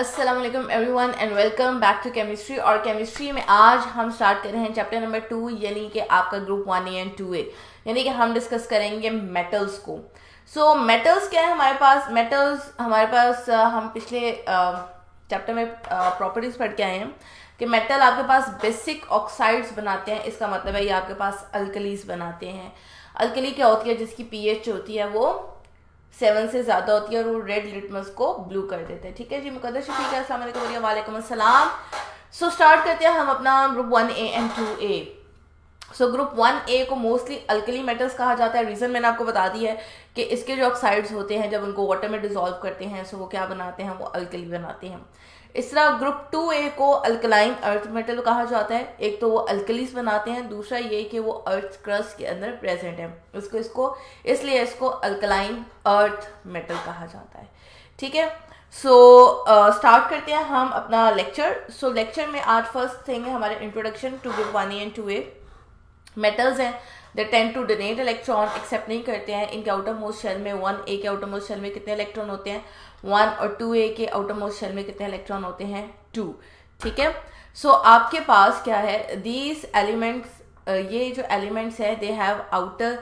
अस्सलाम वालेकुम everyone and welcome back to chemistry. और केमिस्ट्री में आज हम स्टार्ट कर रहे हैं चैप्टर नंबर 2, यानी कि आपका ग्रुप 1A एंड 2A। यानी कि हम डिस्कस करेंगे मेटल्स को। सो मेटल्स क्या है हमारे पास? मेटल्स हमारे पास हम पिछले चैप्टर में प्रॉपर्टीज पढ़ के आए हैं कि मेटल आपके पास बेसिक ऑक्साइड्स बनाते हैं। इसका मतलब है ये आपके पास अल्कलीज बनाते हैं। अल्कली क्या होती है? जिसकी पीएच होती है वो 7 से ज़्यादा होती है और वो रेड लिटमस को ब्लू कर देते हैं। ठीक है जी मुकद्दर शफीक, अस्सलाम वालेकुम। वालेकुम अस्सलाम। सो स्टार्ट करते हैं हम अपना group 1A and 2A। So group 1A को मोस्टली अल्कली मेटल्स कहा जाता है। रीज़न मैंने आपको बता दी है कि इसके जो ऑक्साइड्स होते हैं जब उनको वाटर में डिजोल्व करते हैं सो वो क्या बनाते हैं? वो अल्कली बनाते हैं। इस तरह ग्रुप 2A को अल्कलाइन अर्थ मेटल कहा जाता है। एक तो वो अल्कलीज बनाते हैं, दूसरा ये कि वो अर्थ क्रस्ट के अंदर प्रेजेंट है। इसको इसलिए इसको अल्कलाइन अर्थ मेटल कहा जाता है। ठीक है, सो स्टार्ट करते हैं हम अपना लेक्चर। सो लेक्चर में आज फर्स्ट थिंग है हमारे introduction to group 1A and 2A। Metals हैं they tend to donate electron, accept नहीं करते हैं। इनके आउटर मोस्ट शेल में 1A के आउटर मोस्ट शेल में कितने इलेक्ट्रॉन होते हैं? 1, और 2A के आउटर मोस्ट शेल में कितने इलेक्ट्रॉन होते हैं? 2। ठीक है, सो आपके पास क्या है? दीज एलिमेंट्स, ये जो एलिमेंट्स है they have outer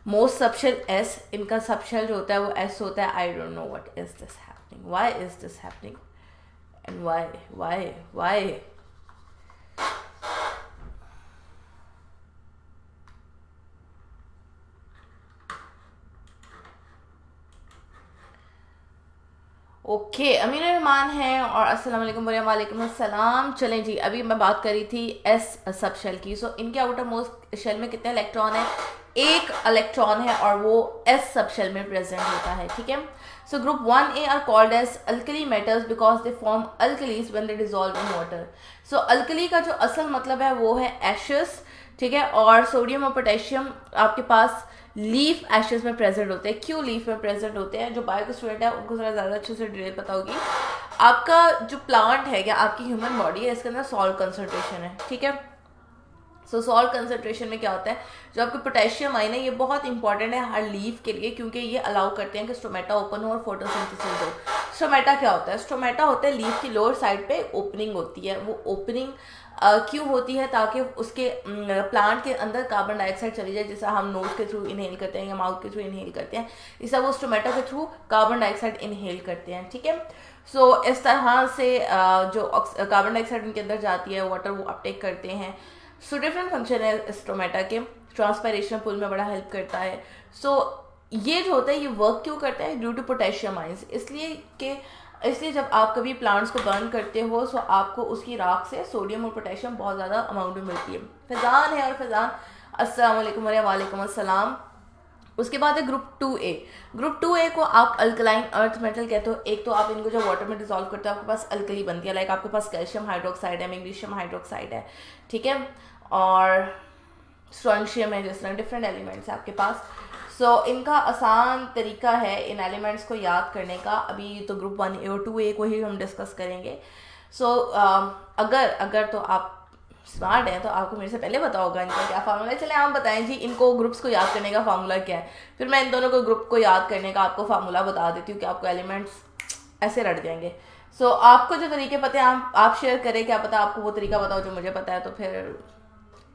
most subshell S। इनका सबशेल जो होता है वो S होता है। I don't know what is this happening, why is this happening and why okay अमीर रहमान है और अस्सलाम वालेकुम। वालेकुम अस्सलाम। चलें जी, अभी मैं बात कर रही थी एस सब शेल की। सो इनके आउटर मोस्ट शेल में कितने इलेक्ट्रॉन है? एक इलेक्ट्रॉन है और वो एस सब शेल में प्रेजेंट होता है। ठीक है, so group 1A are called as alkali metals because they form alkalies when they dissolve in water. So alkali का जो असल मतलब है वो है एशेस। ठीक है, और सोडियम और पोटेशियम आपके पास लीफ एशेस में प्रेजेंट होते हैं। क्यों लीफ में प्रेजेंट होते हैं? जो बायो के स्टूडेंट है उनको ज़रा ज़्यादा अच्छे से डिटेल पता होगी। आपका जो प्लांट है या आपकी ह्यूमन बॉडी है इसके अंदर सॉल्ट कंसंट्रेशन है। ठीक है, सो सॉल्ट कंसंट्रेशन में क्या होता है? जो आपके पोटेशियम आयन है ये बहुत इंपॉर्टेंट है हर लीफ के लिए, क्योंकि ये अलाउ करते हैं कि स्टोमेटा ओपन हो और फोटोसिंथेसिस हो। स्टोमेटा क्या होता है? स्टोमेटा होता है लीफ की लोअर साइड पे ओपनिंग होती है। वो ओपनिंग क्यों होती है? ताकि उसके प्लांट के अंदर कार्बन डाइऑक्साइड चली जाए, जैसा हम नोज के थ्रू इनहेल करते हैं या माउथ के थ्रू इनहेल करते हैं, इस वो स्टोमेटा के थ्रू कार्बन डाइऑक्साइड इनहेल करते हैं। ठीक है, सो इस तरह से जो कार्बन डाइऑक्साइड उनके अंदर जाती है वाटर वो अपटेक करते हैं। सो डिफरेंट फंक्शन है स्टोमेटा के। ट्रांसपायरेशन पुल में बड़ा हेल्प करता है। सो ये जो होता है ये वर्क क्यों करता है? Due to potassium ions. इसलिए जब आप कभी प्लांट्स को बर्न करते हो तो आपको उसकी राख से सोडियम और पोटेशियम बहुत ज़्यादा अमाउंट में मिलती है। फैज़ान है और फैज़ान अस्सलाम वालेकुम। वालेकुम अस्सलाम। उसके बाद है ग्रुप 2A। ग्रुप 2A को आप अल्कलाइन अर्थ मेटल कहते हो। एक तो आप इनको जब वाटर में डिसॉल्व करते हो आपके पास अल्कली बनती है, लाइक आपके पास कैल्शियम हाइड्रोक्साइड है, मैग्नीशियम हाइड्रोक्साइड है। ठीक है, और स्ट्रोंशियम है, जिस तरह डिफरेंट एलिमेंट्स है आपके पास। सो इनका आसान तरीका है इन एलिमेंट्स को याद करने का। अभी तो ग्रुप 1A और 2A को ही हम डिस्कस करेंगे। सो अगर तो आप स्मार्ट हैं तो आपको मेरे से पहले पता होगा इनका क्या फार्मूला है। चले आप बताएं जी इनको ग्रुप्स को याद करने का फार्मूला क्या है, फिर मैं इन दोनों को ग्रुप को याद करने का आपको फार्मूला बता देती हूँ कि आपको एलिमेंट्स ऐसे रट जाएंगे। सो आपको जो तरीके पता है आप शेयर करें, क्या पता आपको वो तरीका बताओ जो मुझे पता है, तो फिर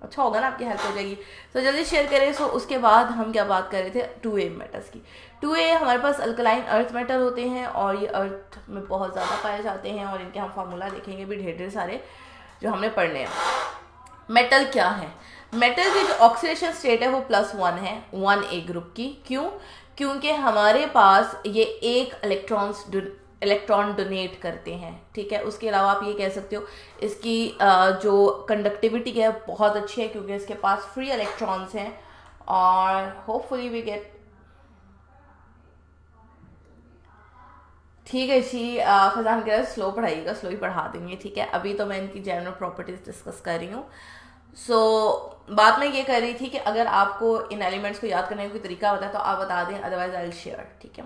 अच्छा होगा ना, आपकी हेल्प हो जाएगी। तो जल्दी शेयर करें। सो उसके बाद हम क्या बात कर रहे थे? 2A मेटल्स की। 2A हमारे पास अल्कलाइन अर्थ मेटल होते हैं और ये अर्थ में बहुत ज़्यादा पाए जाते हैं और इनके हम फार्मूला देखेंगे भी ढेर सारे जो हमने पढ़ने हैं। मेटल क्या है? मेटल की जो ऑक्सीडेशन स्टेट है वो +1 है 1A ग्रुप की। क्यों? क्योंकि हमारे पास ये एक इलेक्ट्रॉन डोनेट करते हैं। ठीक है, उसके अलावा आप ये कह सकते हो इसकी जो कंडक्टिविटी है बहुत अच्छी है क्योंकि इसके पास फ्री इलेक्ट्रॉन्स हैं और होपफुली वी गेट। ठीक है जी, फैजान कह रहा है स्लो पढ़ाइएगा, स्लो ही पढ़ा देंगे। ठीक है, अभी तो मैं इनकी जनरल प्रॉपर्टीज डिस्कस कर रही हूँ। सो बात मैं ये कर रही थी कि अगर आपको इन एलिमेंट्स को याद करने का कोई तरीका होता है तो आप बता दें, अदरवाइज आई विल शेयर। ठीक है,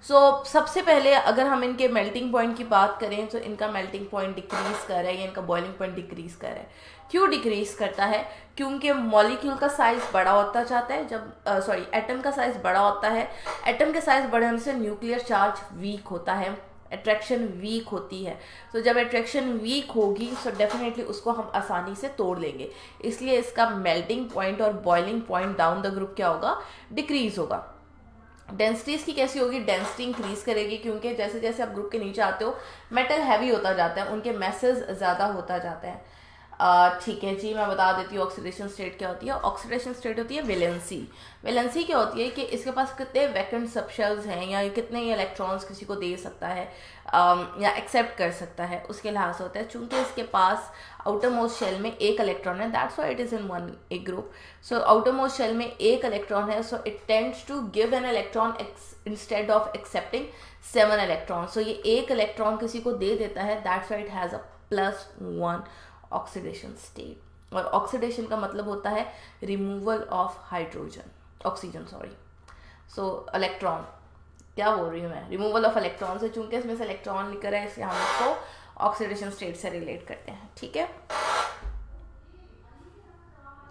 सो सबसे पहले अगर हम इनके मेल्टिंग पॉइंट की बात करें तो इनका मेल्टिंग पॉइंट डिक्रीज कर रहा है या इनका बॉइलिंग पॉइंट डिक्रीज कर रहा है। क्यों डिक्रीज करता है? क्योंकि मॉलिक्यूल का साइज बड़ा होता जाता है जब एटम का साइज बड़ा होता है। एटम के साइज बढ़ने से न्यूक्लियर चार्ज वीक होता है अट्रैक्शन वीक होती है। तो जब अट्रैक्शन वीक होगी तो डेफिनेटली उसको हम आसानी से तोड़ लेंगे, इसलिए इसका मेल्टिंग पॉइंट और boiling point down the group क्या होगा, डिक्रीज होगा। डेंसिटीज़ की कैसी होगी, डेंसिटी इंक्रीज करेगी, क्योंकि जैसे जैसे आप ग्रुप के नीचे आते हो मेटल हैवी होता जाता है, उनके मैसेज ज़्यादा होता जाता है। ठीक है जी, मैं बता देती हूँ ऑक्सीडेशन स्टेट क्या होती है। ऑक्सीडेशन स्टेट होती है वैलेंसी। वैलेंसी क्या होती है कि इसके पास कितने वैकेंट सबशेल्स हैं या कितने ये इलेक्ट्रॉन्स किसी को दे सकता है या एक्सेप्ट कर सकता है, उसके लिहाज से होता है। चूंकि इसके पास आउटर मोस्ट शेल में एक इलेक्ट्रॉन है, that's why it is in one A group. So outer most shell में एक इलेक्ट्रॉन है, so it tends to give an electron instead of accepting 7 electron. So ये एक इलेक्ट्रॉन किसी को दे देता है, that's why it has a +1 oxidation state. और ऑक्सीडेशन का मतलब होता है removal of hydrogen, oxygen sorry, so electron, क्या बोल रही हूँ मैं, रिमूवल ऑफ इलेक्ट्रॉन से, चूंकि इसमें से इलेक्ट्रॉन निकल रहा है इसलिए हम इसको ऑक्सीडेशन स्टेट से रिलेट करते हैं। ठीक है,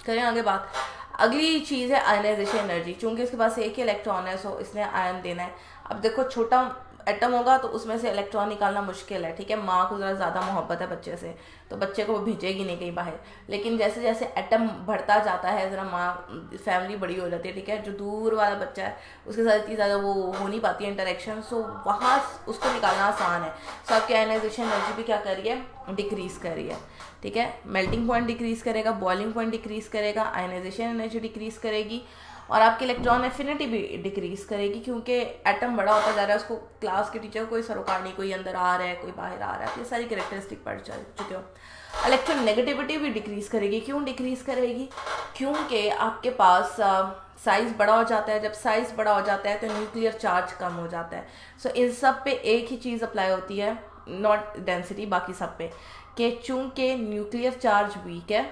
करें आगे बात। अगली चीज़ है आयनाइजेशन एनर्जी। चूंकि इसके पास एक ही इलेक्ट्रॉन है, सो इसने आयन देना है। अब देखो छोटा एटम होगा तो उसमें से इलेक्ट्रॉन निकालना मुश्किल है, ठीक है, माँ को ज़रा ज़्यादा मोहब्बत है बच्चे से, तो बच्चे को वो भेजेगी नहीं कहीं बाहर। लेकिन जैसे जैसे एटम बढ़ता जाता है, ज़रा माँ फैमिली बड़ी हो जाती है, ठीक है, जो दूर वाला बच्चा है उसके साथ इतनी ज़्यादा वो हो नहीं पाती है इंटरेक्शन, सो वहाँ उसको निकालना आसान है। सो आपकी आयनाइजेशन एनर्जी भी क्या कर रही है, डिक्रीज़ कर रही है। ठीक है, मेल्टिंग पॉइंट डिक्रीज़ करेगा, बॉइलिंग पॉइंट डिक्रीज़ करेगा, आयनाइजेशन एनर्जी डिक्रीज़ करेगी, और आपकी इलेक्ट्रॉन एफिनिटी भी डिक्रीज करेगी, क्योंकि एटम बड़ा होता जा रहा है। उसको क्लास के टीचर कोई सरोकार नहीं, कोई अंदर आ रहा है कोई बाहर आ रहा है, ये सारी कैरेक्टरिस्टिक पढ़ चुके हो। इलेक्ट्रॉन नेगेटिविटी भी डिक्रीज करेगी। क्यों डिक्रीज करेगी, क्योंकि आपके पास साइज़ बड़ा हो जाता है। जब साइज़ बड़ा हो जाता है तो न्यूक्लियर चार्ज कम हो जाता है। सो इन सब पे एक ही चीज़ अप्लाई होती है, नॉट डेंसिटी, बाकी सब पे, कि चूंकि न्यूक्लियर चार्ज वीक है।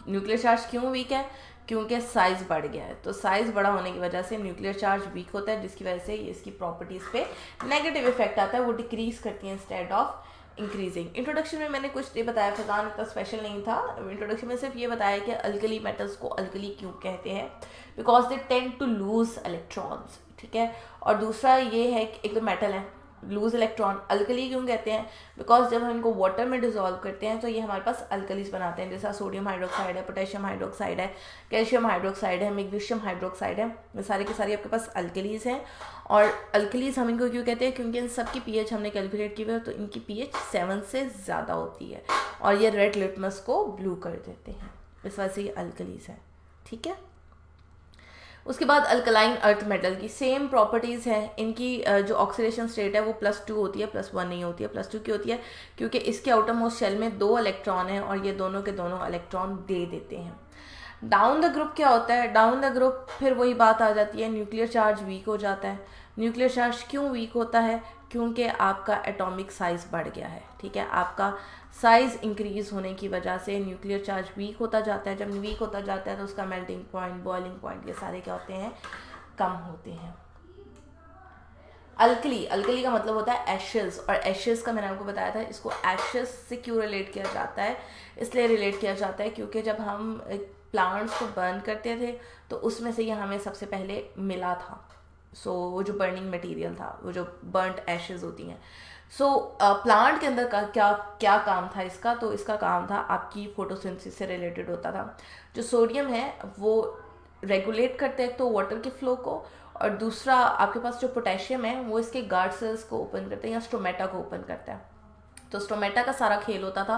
न्यूक्लियर चार्ज क्यों वीक है, क्योंकि साइज़ बढ़ गया है। तो साइज़ बड़ा होने की वजह से न्यूक्लियर चार्ज वीक होता है, जिसकी वजह से इसकी प्रॉपर्टीज़ पे नेगेटिव इफेक्ट आता है, वो डिक्रीज करती है इंस्टेड ऑफ इंक्रीजिंग। इंट्रोडक्शन में मैंने कुछ ये बताया, फैजान इतना स्पेशल नहीं था। इंट्रोडक्शन में सिर्फ ये बताया कि अल्कली मेटल्स को अल्कली क्यों कहते हैं, because they tend to lose electrons. ठीक है, और दूसरा ये है कि एक तो मेटल है, लूज इलेक्ट्रॉन। अल्कली क्यों कहते हैं, बिकॉज जब हम इनको वाटर में डिजोल्व करते हैं तो ये हमारे पास अल्कलीज बनाते हैं, जैसा सोडियम हाइड्रोक्साइड है, पोटेशियम हाइड्रोक्साइड है, कैल्शियम हाइड्रोक्साइड है, मैग्नीशियम हाइड्रोक्साइड है, ये सारे के सारे आपके पास अल्कलीज हैं। और अल्कलीज हम इनको क्यों कहते हैं, क्योंकि इन सब की पीएच हमने कैलकुलेट की हुई है, तो इनकी पीएच 7 से ज़्यादा होती है, और ये रेड लिटमस को ब्लू कर देते हैं, इस वजह से ये अल्कलीज है। ठीक है, उसके बाद अल्कलाइन अर्थ मेटल की सेम प्रॉपर्टीज़ हैं। इनकी जो ऑक्सीडेशन स्टेट है वो +2 होती है, +1 नहीं होती है। +2 की होती है क्योंकि इसके आउटर मोस्ट शेल में 2 इलेक्ट्रॉन हैं और ये दोनों के दोनों इलेक्ट्रॉन दे देते हैं। डाउन द ग्रुप क्या होता है, डाउन द ग्रुप फिर वही बात आ जाती है, न्यूक्लियर चार्ज वीक हो जाता है। न्यूक्लियर चार्ज क्यों वीक होता है, क्योंकि आपका एटॉमिक साइज़ बढ़ गया है। ठीक है, आपका साइज़ इंक्रीज़ होने की वजह से न्यूक्लियर चार्ज वीक होता जाता है। जब वीक होता जाता है तो उसका मेल्टिंग पॉइंट, बॉइलिंग पॉइंट, ये सारे क्या होते हैं, कम होते हैं। अल्कली, अल्कली का मतलब होता है एशेस, और एशेस का मैंने आपको बताया था, इसको एशेस से क्यों रिलेट किया जाता है, इसलिए रिलेट किया जाता है क्योंकि जब हम प्लांट्स को बर्न करते थे तो उसमें से ये हमें सबसे पहले मिला था। सो वो जो बर्निंग मटेरियल था, वो जो बर्नड एशेस होती हैं। सो प्लांट के अंदर का क्या क्या काम था इसका, तो इसका काम था आपकी फोटोसिंथेसिस से रिलेटेड होता था। जो सोडियम है वो रेगुलेट करते हैं एक तो वाटर के फ्लो को, और दूसरा आपके पास जो पोटेशियम है वो इसके गार्ड सेल्स को ओपन करते हैं या स्टोमेटा को ओपन करता है। तो स्टोमेटा का सारा खेल होता था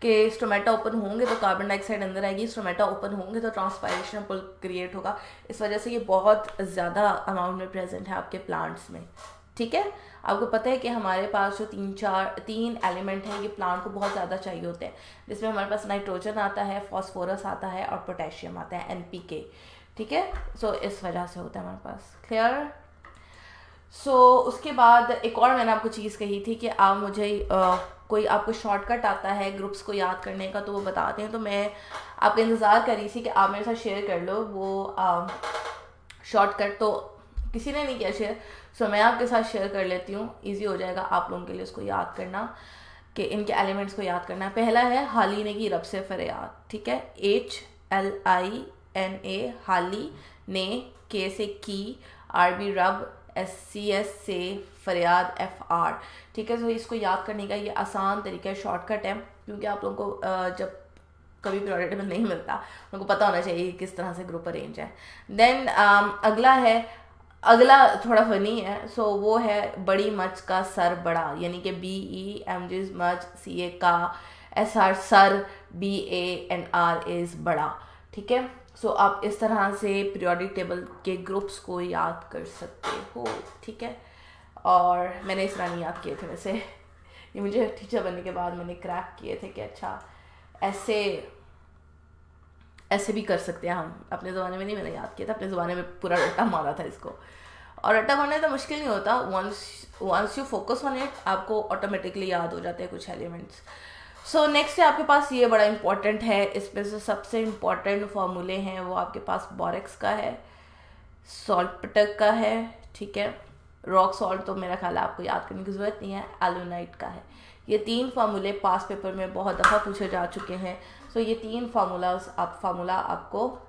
कि स्टोमेटा ओपन होंगे तो कार्बन डाइऑक्साइड अंदर आएगी, स्टोमेटा ओपन होंगे तो ट्रांसपायरेशन पुल क्रिएट होगा। इस वजह से ये बहुत ज़्यादा अमाउंट में प्रेजेंट है आपके प्लांट्स में। ठीक है, आपको पता है कि हमारे पास जो तीन एलिमेंट हैं ये प्लांट को बहुत ज़्यादा चाहिए होते हैं, जिसमें हमारे पास नाइट्रोजन आता है, फॉस्फोरस आता है और पोटेशियम आता है, NPK। ठीक है, सो इस वजह से होता है हमारे पास। क्लियर। सो उसके बाद एक और मैंने आपको चीज़ कही थी कि आप मुझे कोई आपको शॉर्टकट आता है ग्रुप्स को याद करने का तो वो बताते हैं, तो मैं आपका इंतज़ार कर रही थी कि आप मेरे साथ शेयर कर लो वो शॉर्टकट, तो किसी ने नहीं किया शेयर, सो मैं आपके साथ शेयर कर लेती हूँ, ईजी हो जाएगा आप लोगों के लिए उसको याद करना, कि इनके एलिमेंट्स को याद करना। पहला है हालीने की रब से फरियाद। ठीक है, HLINA, हाली, ने, के से की, RB रब, SCS से फरियाद FR, ठीक है। तो इसको याद करने का ये आसान तरीका है, शॉर्टकट है, क्योंकि आप लोगों को जब कभी पीरियोडिक टेबल नहीं मिलता उनको पता होना चाहिए किस तरह से ग्रुप अरेंज है। देन अगला थोड़ा फनी है, सो वो है बड़ी मच का सर बड़ा, यानी कि BE मच, CA का, SR सर, BANR इज बड़ा, ठीक है। सो आप इस तरह से पीरियोडिक टेबल के ग्रुप्स को याद कर सकते हो, ठीक है। और मैंने इस तरह नहीं याद किए थे वैसे, ये मुझे टीचर बनने के बाद मैंने क्रैक किए थे कि अच्छा ऐसे भी कर सकते हैं हम। अपने ज़माने में नहीं मैंने याद किया था, अपने ज़माने में पूरा रट्टा मारा था इसको, और रट्टा मारना तो मुश्किल नहीं होता, once you focus on it आपको ऑटोमेटिकली याद हो जाते हैं कुछ एलिमेंट्स। सो नेक्स्ट है आपके पास, ये बड़ा इंपॉर्टेंट है, इसमें से सबसे इम्पॉर्टेंट फार्मूले हैं वो आपके पास बोरेक्स का है, सॉल्टपेटर का है, ठीक है। रॉक सॉल्ट तो मेरा ख्याल है आपको याद करने की ज़रूरत नहीं है, एलुनाइट का है। ये 3 फार्मूले पास पेपर में बहुत दफ़ा पूछे जा चुके हैं। सो ये 3 फार्मूला आपको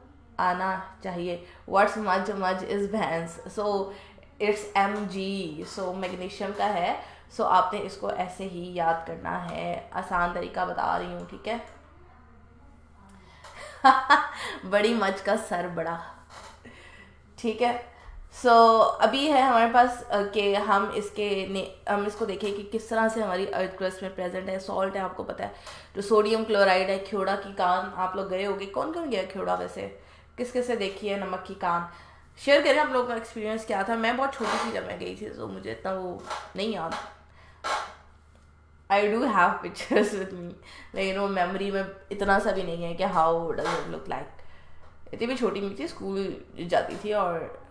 आना चाहिए। व्हाट्स मज इज़ भैंस, so it's Mg, so magnesium का है। सो आपने इसको ऐसे ही याद करना है, आसान तरीका बता रही हूँ, ठीक है। बड़ी मच का सर बड़ा, ठीक है। सो अभी है हमारे पास कि हम इसको देखें कि किस तरह से हमारी अर्थ क्रस्ट में प्रेजेंट है। सॉल्ट है, आपको पता है, जो सोडियम क्लोराइड है। खेवड़ा की कान आप लोग गए होगे, कौन कौन गया खेवड़ा वैसे, किस किस से देखी है नमक की कान, शेयर करें आप लोगों का एक्सपीरियंस क्या था। मैं बहुत छोटी थी जब मैं गई थी, तो मुझे इतना वो नहीं याद। I do have pictures with me, लेकिन वो मेमोरी में इतना सा भी नहीं है कि how does it look like. इतनी भी छोटी नहीं थी, स्कूल जाती थी और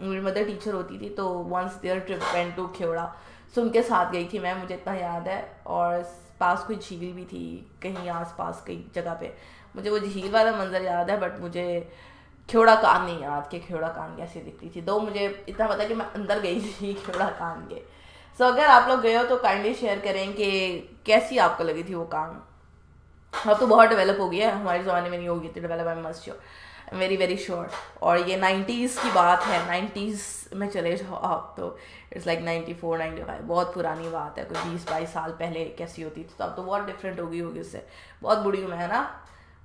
मेरी मदर टीचर होती थी, तो once their trip went to Khewra, so उनके साथ गई थी मैं, मुझे इतना याद है। और पास कोई झील भी थी कहीं आस पास कई जगह पे, मुझे वो झील वाला मंजर याद है, बट मुझे खेवड़ा कान नहीं याद कि खेवड़ा कान कैसी दिखती थी। दो मुझे इतना पता कि मैं अंदर गई थी खेवड़ा कान के। सो अगर आप लोग गए हो तो काइंडली शेयर करें कि कैसी आपको लगी थी वो कान। अब तो बहुत डेवलप हो गया है, हमारे ज़माने में नहीं होगी इतनी develop, I must sure, very very sure. और ये 90s की बात है, 90s में चले जाओ आप तो इट्स लाइक 94 95, बहुत पुरानी बात है, कोई 20-22 साल पहले कैसी होती थी, तो अब तो बहुत डिफरेंट होगी उससे। बहुत बुरी हूँ मैं, है ना,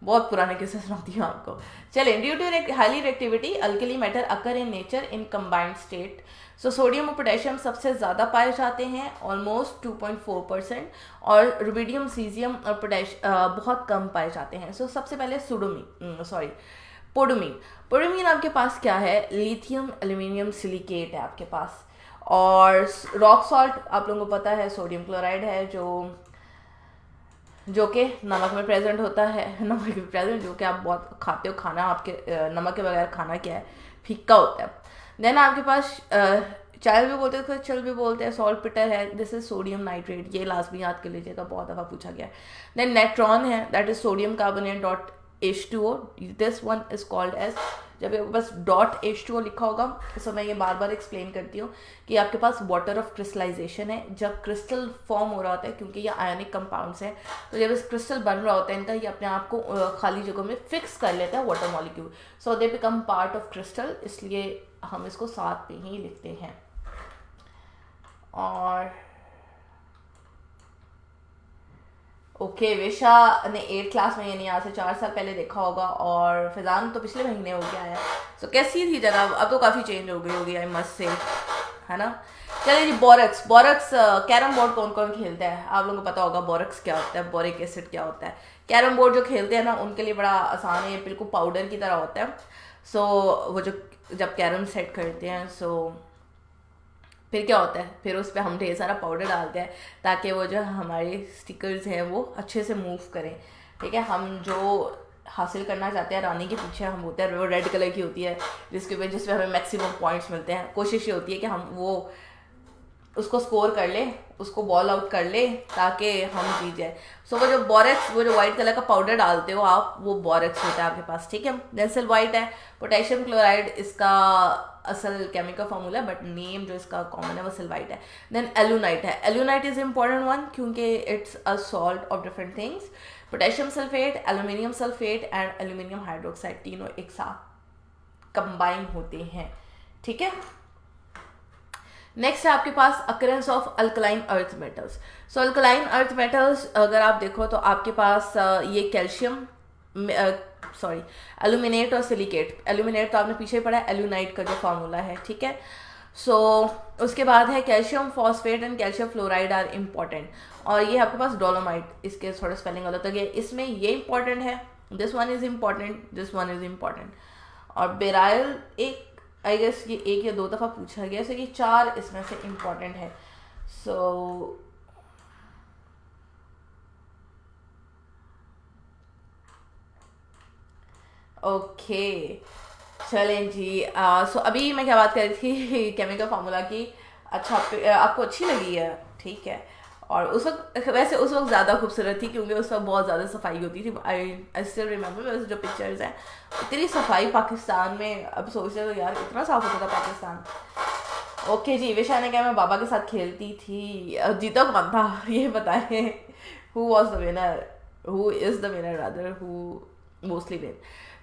बहुत पुराने किस्से सुनाती हूँ आपको। चलिए, due to highly reactivity alkali metal occur in nature in combined state. So sodium और पोटेशियम सबसे ज़्यादा पाए जाते हैं, ऑलमोस्ट 2.4%, और रुबिडियम, सीजियम और बहुत कम पाए जाते हैं। सो सबसे पहले पोडोमीन आपके पास क्या है, लिथियम एल्यूमिनियम सिलिकेट है आपके पास। और रॉक सॉल्ट आप लोगों को पता है सोडियम क्लोराइड है, जो कि नमक में प्रेजेंट होता है, नमक में प्रेजेंट, जो कि आप बहुत खाते हो, खाना आपके नमक के बगैर खाना क्या है, फीका होता है। देन आपके पास चाय भी बोलते हैं, चल भी बोलते हैं, सॉल्ट पिटर है, दिस इज सोडियम नाइट्रेट, ये लास्ट में याद कर लीजिएगा, बहुत दफ़ा पूछा गया है। देन नेट्रॉन है, that is sodium carbonate dot H2O, this one is called as, जब बस डॉट H2O लिखा होगा, तो मैं ये बार बार एक्सप्लेन करती हूँ कि आपके पास वाटर ऑफ क्रिस्टलाइजेशन है, जब क्रिस्टल फॉर्म हो रहा होता है, क्योंकि ये आयोनिक कंपाउंड्स हैं, तो जब इस क्रिस्टल बन रहा होता है इनका, ये अपने आप को खाली जगहों में फिक्स कर लेता है water molecule, so they become part of crystal, इसलिए हम इसको साथ में ही लिखते हैं। और ओके, विशा ने 8th क्लास में, यानी यहाँ से 4 साल पहले देखा होगा, और फिजान तो पिछले महीने हो गया है। सो कैसी थी जगह, अब तो काफ़ी चेंज हो गई होगी, आई मस्ट से, है ना। चलिए जी, बोरक्स कैरम बोर्ड कौन कौन खेलता है, आप लोगों को पता होगा बोरक्स क्या होता है, बोरिक एसिड क्या होता है। कैरम बोर्ड जो खेलते हैं ना, उनके लिए बड़ा आसान है, बिल्कुल पाउडर की तरह होता है। सो वो जब कैरम सेट करते हैं, सो फिर क्या होता है, फिर उस पर हम ढेर सारा पाउडर डालते हैं ताकि वो जो हमारे स्टिकर्स हैं वो अच्छे से मूव करें, ठीक है। हम जो हासिल करना चाहते हैं, रानी के पीछे हम होते हैं, वो रेड कलर की होती है, जिसमें हमें मैक्सिमम पॉइंट्स मिलते हैं। कोशिश ये होती है कि हम वो उसको स्कोर कर ले, उसको बॉल आउट कर ले, ताकि हम जीत जाए। सो वो जो वाइट कलर का पाउडर डालते हो आप, वो बोरेक्स होता है आपके पास, ठीक है। देन वाइट है, पोटेशियम क्लोराइड इसका असल केमिकल फॉर्मूला है, बट नेम जो इसका कॉमन है वो सिल्वाइट है। देन एलुनाइट है, एलुनाइट इज इम्पॉर्टेंट वन, क्योंकि it's a salt of different things. Potassium sulphate, aluminium sulphate and aluminium hydroxide, तीनों एक साथ कंबाइन होते हैं, ठीक है। नेक्स्ट है आपके पास occurrence of alkaline earth metals. So alkaline earth metals अगर आप देखो तो आपके पास ये कैल्शियम, सॉरी, एल्यूमिनेट और सिलिकेट। एल्यूमिनेट तो आपने पीछे पढ़ा है, एल्यूनाइट का जो फार्मूला है, ठीक है। सो उसके बाद है calcium phosphate and calcium fluoride are important. और ये आपके पास डोलोमाइट, इसके थोड़ा स्पेलिंग अलग है, इसमें ये इम्पॉर्टेंट है, this one is important, this one is important. और बेराइल एक, आई गेस ये एक या दो दफ़ा पूछा गया, सो ये 4 इसमें से इम्पॉर्टेंट है। सो ओके, चलें जी। सो अभी मैं क्या बात कर रही थी केमिकल फार्मूला की। अच्छा, आपको अच्छी लगी है, ठीक है। और उस वक्त, वैसे उस वक्त ज़्यादा खूबसूरत थी क्योंकि उस वक्त बहुत ज़्यादा सफाई होती थी। आई स्टिल रिमेंबर, वैसे जो पिक्चर्स हैं, इतनी सफाई पाकिस्तान में, अब सोचते तो यार इतना साफ होता था पाकिस्तान। ओके जी, विशा ने कहा मैं बाबा के साथ खेलती थी। जीता कौन था ये बताएं। Who was the winner, who is the winner rather, who mostly win.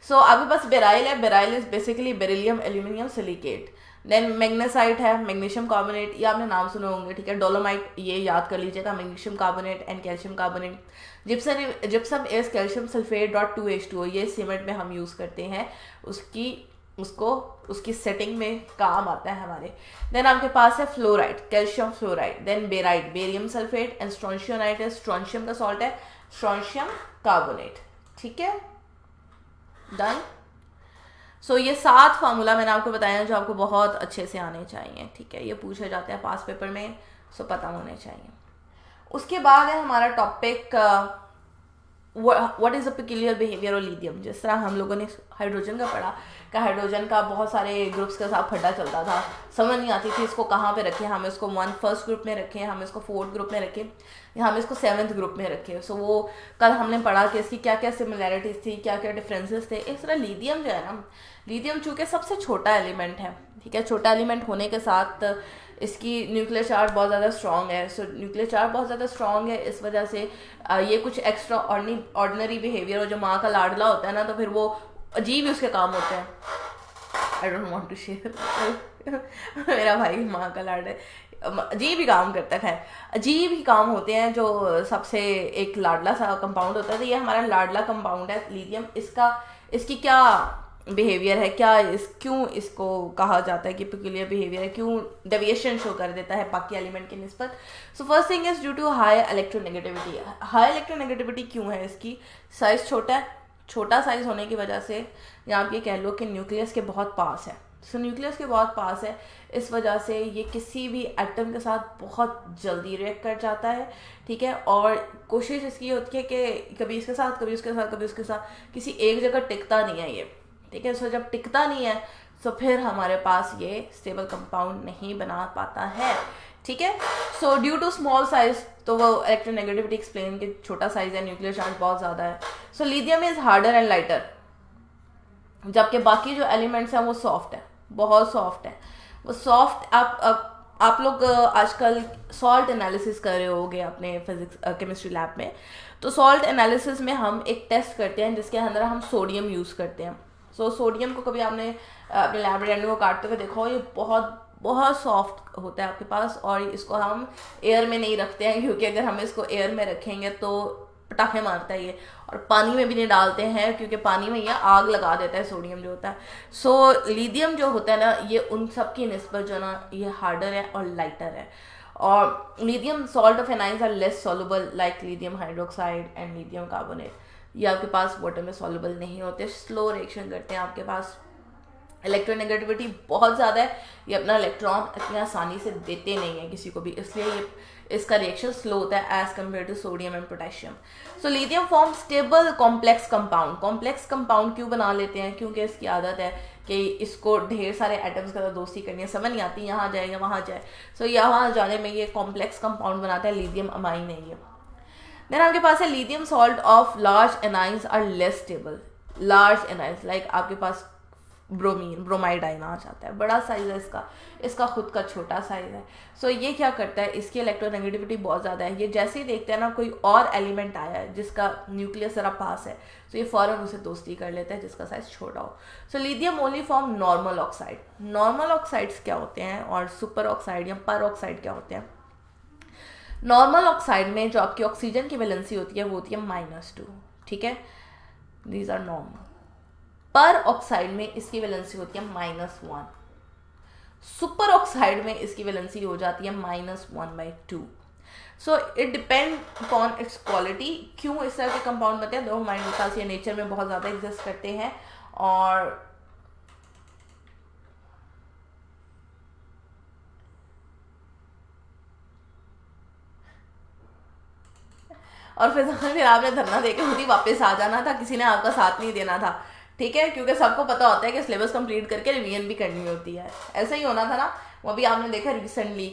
So आपके पास बेराइल है। Beryl is basically beryllium aluminium silicate. Then magnesite है, मैग्नीशियम कार्बोनेट, ये आपने नाम सुने होंगे, ठीक है। डोलोमाइट, ये याद कर लीजिएगा, magnesium carbonate and calcium carbonate. Gypsum is calcium sulphate dot 2H2O, ये सीमेंट में हम यूज़ करते हैं, उसकी सेटिंग में काम आता है हमारे। देन आपके पास है fluoride, calcium fluoride. Then barite, barium sulphate and strontianite है, स्ट्रोंशियम का सॉल्ट है, स्ट्रोंशियम कार्बोनेट, ठीक है, डन। सो ये 7 फार्मूला मैंने आपको बताया जो आपको बहुत अच्छे से आने चाहिए, ठीक है। ये पूछे जाते हैं पास पेपर में, सो पता होने चाहिए। उसके बाद है हमारा topic what is the peculiar behaviour of lithium. जिस तरह हम लोगों ने हाइड्रोजन का पढ़ा, कि हाइड्रोजन का बहुत सारे ग्रुप्स के साथ फड्डा चलता था, समझ नहीं आती थी इसको कहाँ पे रखें, हम इसको फर्स्ट ग्रुप में रखें, हम इसको 4th ग्रुप में रखें, या हम इसको 7th ग्रुप में रखें। सो वो कल हमने पढ़ा कि इसकी क्या क्या सिमिलैरिटीज़ थी, क्या क्या डिफरेंसेस थे। इस तरह लिथियम जो है ना, लिथियम चूँकि सबसे छोटा एलिमेंट है, ठीक है, छोटा एलिमेंट होने के साथ इसकी न्यूक्लियर चार्ज बहुत ज़्यादा स्ट्रॉन्ग है। सो न्यूक्लियर चार्ज बहुत ज़्यादा स्ट्रॉन्ग है, इस वजह से ये कुछ एक्स्ट्रा ऑर्डिनरी बिहेवियर हो, जो माँ का लाडला होता है ना, तो फिर वो अजीब ही उसके काम होते हैं। I don't want to share मेरा भाई माँ का लाड है, अजीब ही काम करता है, अजीब ही काम होते हैं, जो सबसे एक लाडला सा कंपाउंड होता है। तो ये हमारा लाडला कंपाउंड है लिथियम। इसकी क्या बिहेवियर है, क्यों इसको कहा जाता है कि पेक्यूलियर बिहेवियर है, क्यों डेविएशन शो कर देता है बाकी एलिमेंट की निस्बत। So first thing is due to high electronegativity. High electronegativity क्यों है इसकी? साइज छोटा है, छोटा साइज होने की वजह से, या आप ये कह लो कि न्यूक्लियस के बहुत पास है। सो न्यूक्लियस के बहुत पास है, इस वजह से ये किसी भी एटम के साथ बहुत जल्दी रिएक्ट कर जाता है, ठीक है। और कोशिश इसकी होती है कि कभी इसके साथ, कभी उसके साथ, कभी उसके साथ, किसी एक जगह टिकता नहीं है ये, ठीक है। सो जब टिकता नहीं है तो फिर हमारे पास ये स्टेबल कंपाउंड नहीं बना पाता है, ठीक है। So due to small size, तो वो इलेक्ट्रोनेगेटिविटी एक्सप्लेन कि छोटा साइज है, न्यूक्लियर चार्ज बहुत ज़्यादा है। So lithium is harder and lighter, जबकि बाकी जो एलिमेंट्स हैं वो सॉफ्ट है, बहुत सॉफ्ट है। वो सॉफ्ट, आप लोग आजकल सॉल्ट एनालिसिस कर रहे होगे अपने फिजिक्स केमिस्ट्री लैब में। तो सॉल्ट एनालिसिस में हम एक टेस्ट करते हैं जिसके अंदर हम सोडियम यूज़ करते हैं। सो सोडियम को कभी आपने अपने लैबोरेटरी को काटते हुए देखा हो, ये बहुत बहुत सॉफ्ट होता है आपके पास, और इसको हम एयर में नहीं रखते हैं, क्योंकि अगर हम इसको एयर में रखेंगे तो पटाखे मारता है ये। और पानी में भी नहीं डालते हैं, क्योंकि पानी में ये आग लगा देता है सोडियम जो होता है। सो लिथियम जो होता है ना, ये उन सब की निस्बत जो ना, ये हार्डर है और लाइटर है। और lithium salt of anions are less soluble like lithium hydroxide and lithium carbonate. ये आपके पास वाटर में सॉल्युबल नहीं होते, स्लो रिएक्शन करते हैं। आपके पास इलेक्ट्रोनेगेटिविटी बहुत ज़्यादा है, ये अपना इलेक्ट्रॉन इतनी आसानी से देते नहीं है किसी को भी, इसलिए ये इसका रिएक्शन स्लो होता है as compare to sodium and potassium. So lithium form stable complex compound. Complex compound क्यों बना लेते हैं? क्योंकि इसकी आदत है कि इसको ढेर सारे एटम्स के साथ दोस्ती करनी है, समझ नहीं आती यहाँ जाए या वहाँ जाए। सो यहाँ जाने में ये कॉम्प्लेक्स कंपाउंड बनाता है, लिथियम अमाइन है ये। देन आपके पास है lithium salt of large anions are less stable. Large anions like आपके पास ब्रोमाइड आयन आ जाता है। बड़ा साइज़ है इसका, इसका खुद का छोटा साइज़ है। सो ये क्या करता है, इसकी इलेक्ट्रोनेगेटिविटी बहुत ज़्यादा है। ये जैसे ही देखते हैं ना कोई और एलिमेंट आया है जिसका न्यूक्लियस ज़रा पास है, तो ये फ़ौरन उसे दोस्ती कर लेता है जिसका साइज़ छोटा हो। So lithium only form normal oxide. Normal oxides क्या होते हैं और सुपर ऑक्साइड या पर ऑक्साइड क्या होते हैं? नॉर्मल ऑक्साइड में जो आपकी ऑक्सीजन की वैलेंसी होती है वो होती है -2, ठीक है, दीज आर नॉर्मल। पर ऑक्साइड में इसकी वैलेंसी होती है -1। सुपर ऑक्साइड में इसकी वैलेंसी हो जाती है -1/2। So it depend upon its quality. क्यों इस तरह के कंपाउंड बनते हैं, दो हमारे पास ये नेचर में बहुत ज़्यादा एग्जिस्ट करते हैं। और फिर आपने धरना देकर खुद ही वापस आ जाना था, किसी ने आपका साथ नहीं देना था, ठीक है, क्योंकि सबको पता होता है कि सिलेबस कंप्लीट करके रिवीजन भी करनी होती है। ऐसा ही होना था ना, वो भी आपने देखा रिसेंटली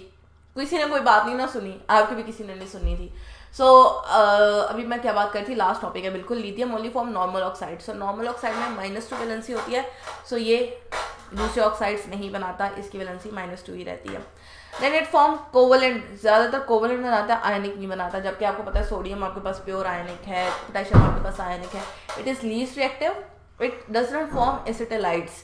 किसी ने कोई बात नहीं ना सुनी, आपकी भी किसी ने नहीं सुनी थी। सो अभी मैं क्या बात कर रही थी, लास्ट टॉपिक है बिल्कुल, lithium only form normal oxide. So normal oxide में -2 वैलेंसी होती है। सो ये दूसरे ऑक्साइड्स नहीं बनाता, इसकी वैलेंसी -2 ही रहती है। देन इट फॉर्म कोवलेंट, ज़्यादातर कोवलेंट बनाता है, आयनिक नहीं बनाता। जबकि आपको पता है सोडियम आपके पास प्योर आयनिक है, पोटेशियम आपके पास आयनिक है। It is least reactive, it does not form acetylides.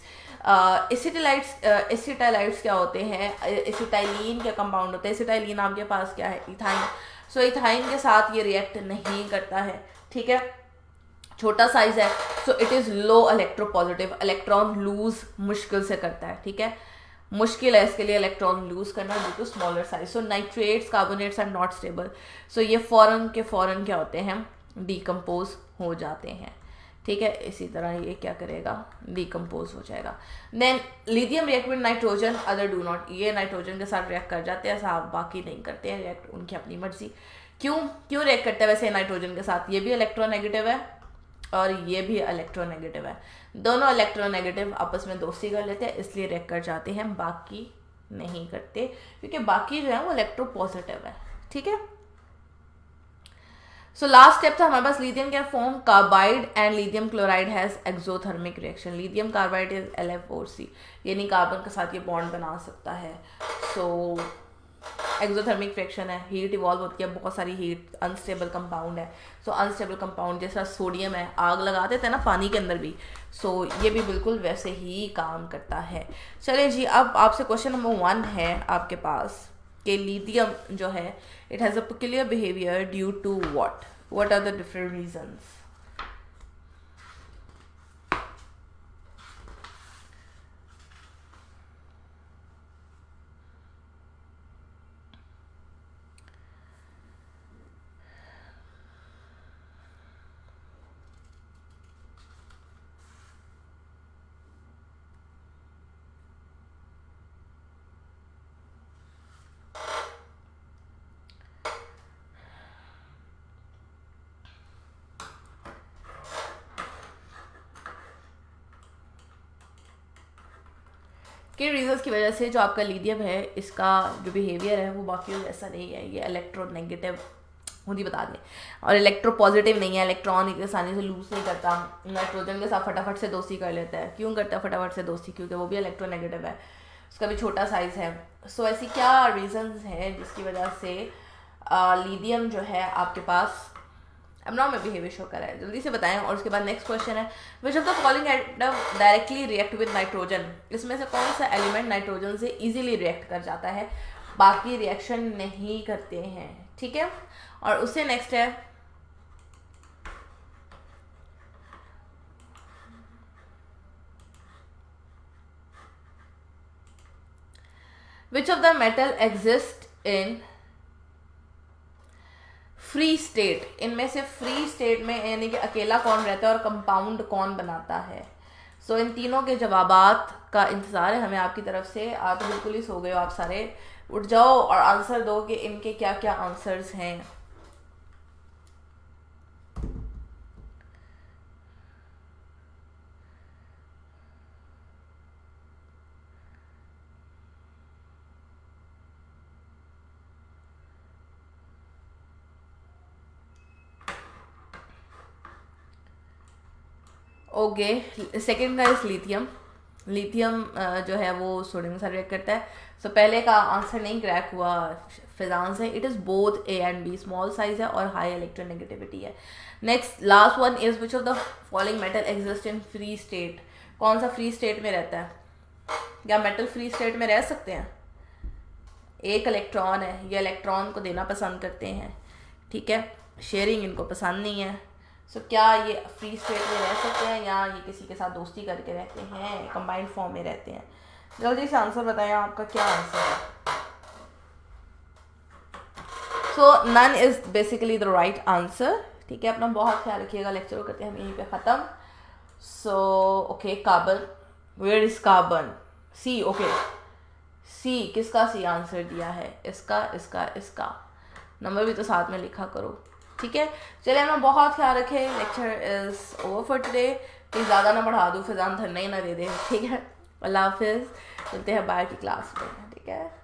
Acetylides क्या होते हैं, एसिटाइलिन के कंपाउंड होते हैं। एसिटाइलिन आपके पास क्या है, इथाइन। सो इथाइन के साथ ये रिएक्ट नहीं करता है, ठीक है, छोटा साइज है। So it is low electropositive, electron lose मुश्किल से करता है, ठीक है, मुश्किल है इसके लिए इलेक्ट्रॉन लूज करना due to smaller size. So nitrates carbonates are not stable. So ये फौरन के फौरन क्या होते हैं, डिकम्पोज हो जाते हैं, ठीक है। इसी तरह ये क्या करेगा, डिकम्पोज हो जाएगा। Then lithium react with nitrogen, other do not. ये नाइट्रोजन के साथ रिएक्ट कर जाते हैं, साहब बाकी नहीं करते हैं रिएक्ट, उनकी अपनी मर्जी। क्यों रिएक्ट करते हैं वैसे नाइट्रोजन के साथ? ये भी इलेक्ट्रोनेगेटिव है और ये भी इलेक्ट्रोनेगेटिव है। दोनों इलेक्ट्रोनेगेटिव आपस में दोस्ती कर लेते हैं, इसलिए रिएक्ट कर जाते हैं, बाकी नहीं करते, क्योंकि बाकी जो है वो इलेक्ट्रोपॉजिटिव है, ठीक है। सो लास्ट स्टेप था हमारे पास, lithium can form carbide and lithium chloride has exothermic reaction. Lithium carbide is LF4C, यानी कार्बन के साथ ये बॉन्ड बना सकता है। सो एक्सोथर्मिक रिएक्शन है, हीट इवॉल्व होती है, बहुत सारी हीट, अनस्टेबल कंपाउंड है। सो अनस्टेबल कंपाउंड जैसा सोडियम है, आग लगा देते हैं ना पानी के अंदर भी, सो ये भी बिल्कुल वैसे ही काम करता है। चलिए जी, अब आपसे क्वेश्चन नंबर 1 है आपके पास कि लिथियम जो है it has a peculiar behavior due to what are the different reasons? किन रीजंस की वजह से जो आपका लिथियम है इसका जो बिहेवियर है वो बाकी ऐसा नहीं है, ये इलेक्ट्रोनेगेटिव खुद ही बता दें, और इलेक्ट्रो पॉजिटिव नहीं है, इलेक्ट्रॉन एक आसानी से लूज नहीं करता, नाइट्रोजन के साथ फटाफट से दोस्ती कर लेता है। क्यों करता है फटाफट से दोस्ती? क्योंकि वो भी इलेक्ट्रोनेगेटिव है, उसका भी छोटा साइज है। सो ऐसी क्या रीजंस हैं जिसकी वजह से लिथियम जो है आपके पास एब्नॉर्मल बिहेवियर शो कर रहा है, जल्दी से बताएं। और उसके बाद नेक्स्ट क्वेश्चन है, विच of the following atom directly react with nitrogen? इसमें से कौन सा एलिमेंट नाइट्रोजन से इजीली रिएक्ट कर जाता है, बाकी रिएक्शन नहीं करते हैं, ठीक है। और उससे नेक्स्ट है विच of the metal exist in free state? इनमें से फ्री स्टेट में यानी कि अकेला कौन रहता है और कंपाउंड कौन बनाता है? सो इन तीनों के जवाबात का इंतज़ार है हमें आपकी तरफ से। आप तो बिल्कुल ही सो गए हो, आप सारे उठ जाओ और आंसर दो कि इनके क्या क्या आंसर्स हैं। ओके, सेकेंड का इज लिथियम, लिथियम जो है वो सोडियम के साथ रिएक्ट करता है। सो पहले का आंसर नहीं क्रैक हुआ फिजान से। It is both A and B, small size है और हाई इलेक्ट्रोनेगेटिविटी है। Next last one is which of the following metal exist in free state. कौन सा फ्री स्टेट में रहता है? क्या मेटल फ्री स्टेट में रह सकते हैं? एक इलेक्ट्रॉन है, ये इलेक्ट्रॉन को देना पसंद करते हैं, ठीक है, शेयरिंग इनको पसंद नहीं है। सो क्या ये फ्री स्टेट में रह सकते हैं या ये किसी के साथ दोस्ती करके रहते हैं, कंबाइंड फॉर्म में रहते हैं? जल्दी से आंसर बताएं, आपका क्या आंसर है? So none is basically the right answer, ठीक है। अपना बहुत ख्याल रखिएगा। लेक्चर को करते हैं हम यहीं पे ख़त्म। So okay, carbon, where is carbon? C, okay C, किसका सी आंसर दिया है? इसका, इसका, इसका। नंबर भी तो साथ में लिखा करो, ठीक है। चलिए अपना बहुत ख्याल रखें। Lecture is over for today. Please ज़्यादा ना बढ़ा दूँ, फिजान धरना ही ना दे दे, ठीक है। अल्लाह हाफिज़, मिलते हैं बाहर की क्लास में, ठीक है।